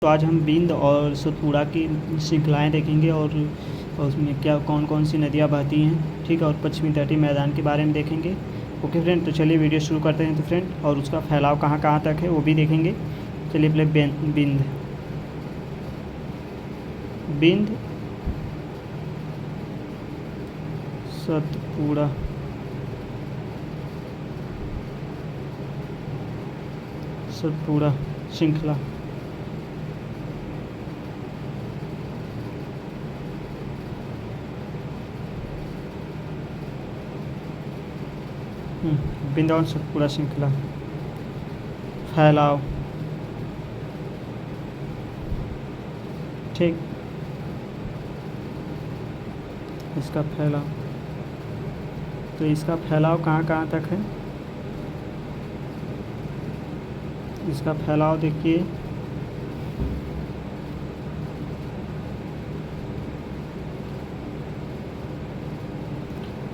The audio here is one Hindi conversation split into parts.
तो आज हम बिंद और सतपुड़ा की श्रृंखलाएँ देखेंगे और उसमें क्या कौन कौन सी नदियाँ बहती हैं, ठीक है। और पश्चिमी तटीय मैदान के बारे में देखेंगे। ओके फ्रेंड, तो चलिए वीडियो शुरू करते हैं। तो फ्रेंड, और उसका फैलाव कहाँ कहाँ तक है वो भी देखेंगे। चलिए पहले बिंद बिंद सतपुड़ा सतपुड़ा श्रृंखला। बिंद और सतपुड़ा श्रृंखला फैलाव, ठीक। इसका फैलाव, तो इसका फैलाव कहाँ कहाँ तक है। इसका फैलाव देखिए,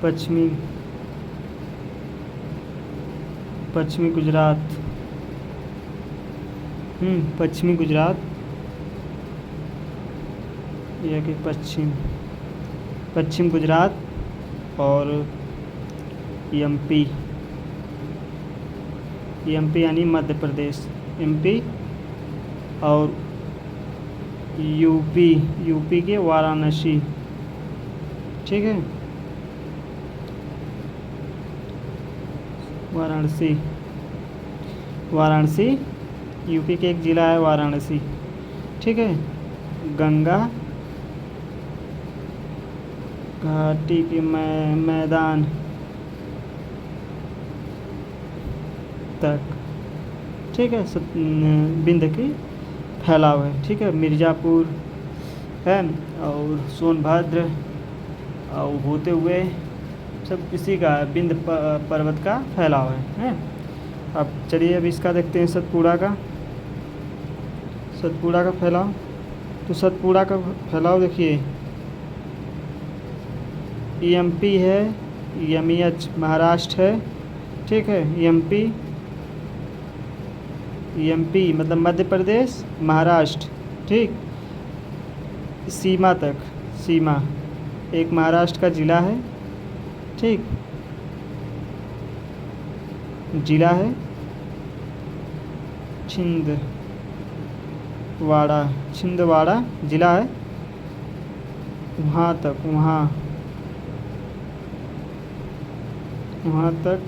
पश्चिमी गुजरात, पश्चिमी गुजरात, यह कि पश्चिम गुजरात और एमपी यानी मध्य प्रदेश, एमपी और यूपी के वाराणसी, ठीक है। वाराणसी यूपी के एक ज़िला है वाराणसी, ठीक है। गंगा घाटी के मैदान तक, ठीक है। बिंद की फैलाव है, ठीक है। मिर्ज़ापुर है और सोनभद्र और होते हुए सब किसी का बिंद पर्वत का फैलाव है। अब चलिए अब इसका देखते हैं सतपुड़ा का फैलाव। तो सतपुड़ा का फैलाव देखिए, एमपी है, एमईएच महाराष्ट्र है, ठीक है। एमपी मतलब मध्य प्रदेश, महाराष्ट्र, ठीक। सीमा एक महाराष्ट्र का ज़िला है, ठीक। ज़िला है छिंदवाड़ा ज़िला है, वहाँ तक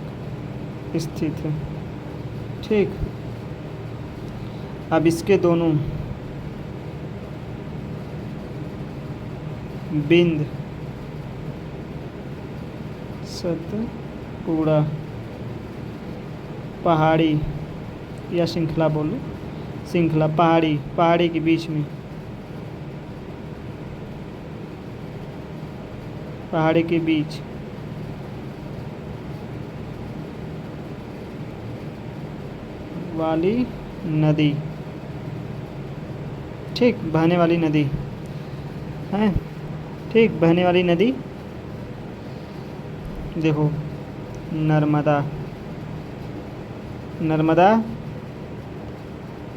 स्थित है, ठीक। अब इसके दोनों बिंद सतपुड़ा पहाड़ी या श्रृंखला पहाड़ी के बीच में, पहाड़ी के बीच वाली नदी, ठीक। बहने वाली नदी है, ठीक। बहने वाली नदी देखो, नर्मदा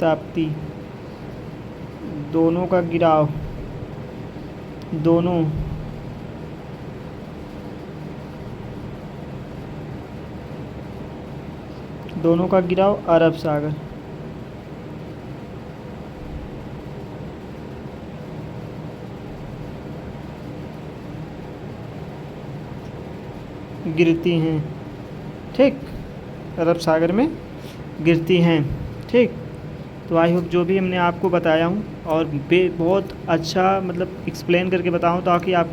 ताप्ती, दोनों का गिराव अरब सागर, गिरती हैं, ठीक। अरब सागर में गिरती हैं, ठीक। तो आई होप जो भी हमने आपको बताया हूँ और बहुत अच्छा मतलब एक्सप्लेन करके बताऊँ, ताकि आप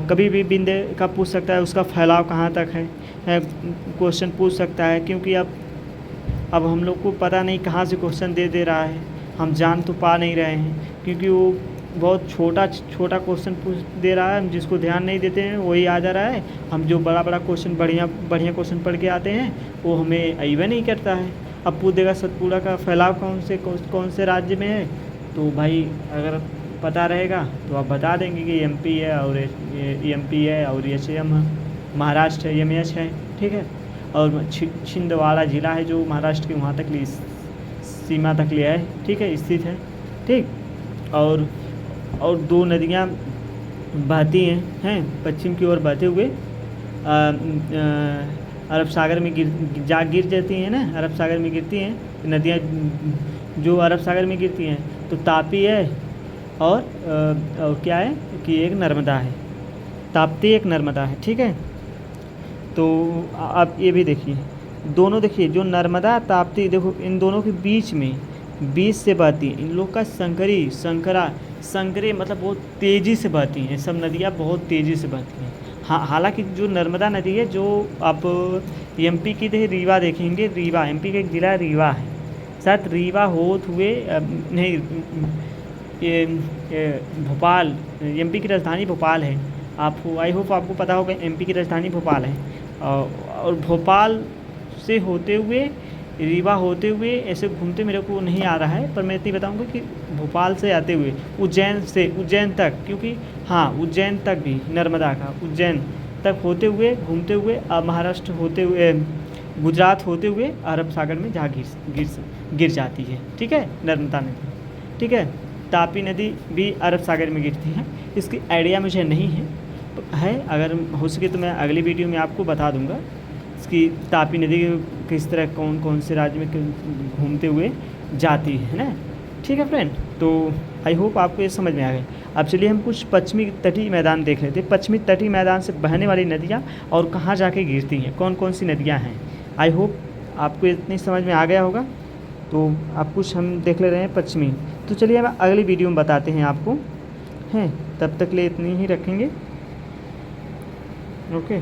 कभी भी बिंद का पूछ सकता है उसका फैलाव कहाँ तक है क्वेश्चन पूछ सकता है। क्योंकि अब हम लोग को पता नहीं कहाँ से क्वेश्चन दे रहा है, हम जान तो पा नहीं रहे हैं, क्योंकि वो बहुत छोटा क्वेश्चन पूछ दे रहा है। हम जिसको ध्यान नहीं देते हैं वही आ जा रहा है। हम जो बड़ा क्वेश्चन बढ़िया क्वेश्चन पढ़ के आते हैं वो हमें अइबे नहीं करता है। अब पूछ देगा सतपुड़ा का फैलाव कौन से राज्य में है, तो भाई अगर पता रहेगा तो आप बता देंगे कि एमपी है और एचएम महाराष्ट्र है, एमएच है, ठीक है। और छिंदवाड़ा ज़िला है जो महाराष्ट्र के वहाँ तक सीमा तक लिया है, ठीक है, स्थित है। ठीक। और दो नदियाँ बहती हैं पश्चिम की ओर बहते हुए अरब सागर में गिर जाती हैं ना, अरब सागर में गिरती हैं नदियाँ जो अरब सागर में गिरती हैं। तो तापी है और क्या है कि एक नर्मदा है, ताप्ती एक नर्मदा है, ठीक है। तो आप ये भी देखिए, दोनों देखिए जो नर्मदा ताप्ती, देखो इन दोनों के बीच से बहती हैं। इन लोग का संकरे मतलब बहुत तेज़ी से बहती हैं, सब नदियाँ बहुत तेज़ी से बहती हैं। हाँ, हालांकि जो नर्मदा नदी है, जो आप एमपी की रीवा देखेंगे, रीवा एमपी का एक ज़िला रीवा है, शायद रीवा होते हुए नहीं, ये भोपाल, एमपी की राजधानी भोपाल है। आपको आई होप आपको पता होगा एमपी की राजधानी भोपाल है। और भोपाल से होते हुए रीवा होते हुए ऐसे घूमते, मेरे को नहीं आ रहा है, पर मैं इतनी बताऊंगा कि भोपाल से आते हुए उज्जैन तक, क्योंकि हाँ उज्जैन तक भी नर्मदा का उज्जैन तक होते हुए घूमते हुए महाराष्ट्र होते हुए गुजरात होते हुए अरब सागर में जहाँ गिर जाती है, ठीक है, नर्मदा नदी, ठीक है। तापी नदी भी अरब सागर में गिरती है, इसकी आइडिया मुझे नहीं है, अगर हो सके तो मैं अगली वीडियो में आपको बता दूंगा इसकी तापी नदी किस तरह कौन कौन से राज्य में घूमते हुए जाती है ना, ठीक है फ्रेंड। तो आई होप आपको ये समझ में आ गई। अब चलिए हम कुछ पश्चिमी तटीय मैदान देख लेते हैं। पश्चिमी तटीय मैदान से बहने वाली नदियाँ और कहाँ जाके गिरती हैं, कौन कौन सी नदियाँ हैं। आई होप आपको इतनी समझ में आ गया होगा। तो आप कुछ हम देख ले रहे हैं पश्चिमी, तो चलिए हम अगली वीडियो में बताते हैं आपको, हैं। तब तक ले इतनी ही रखेंगे, ओके।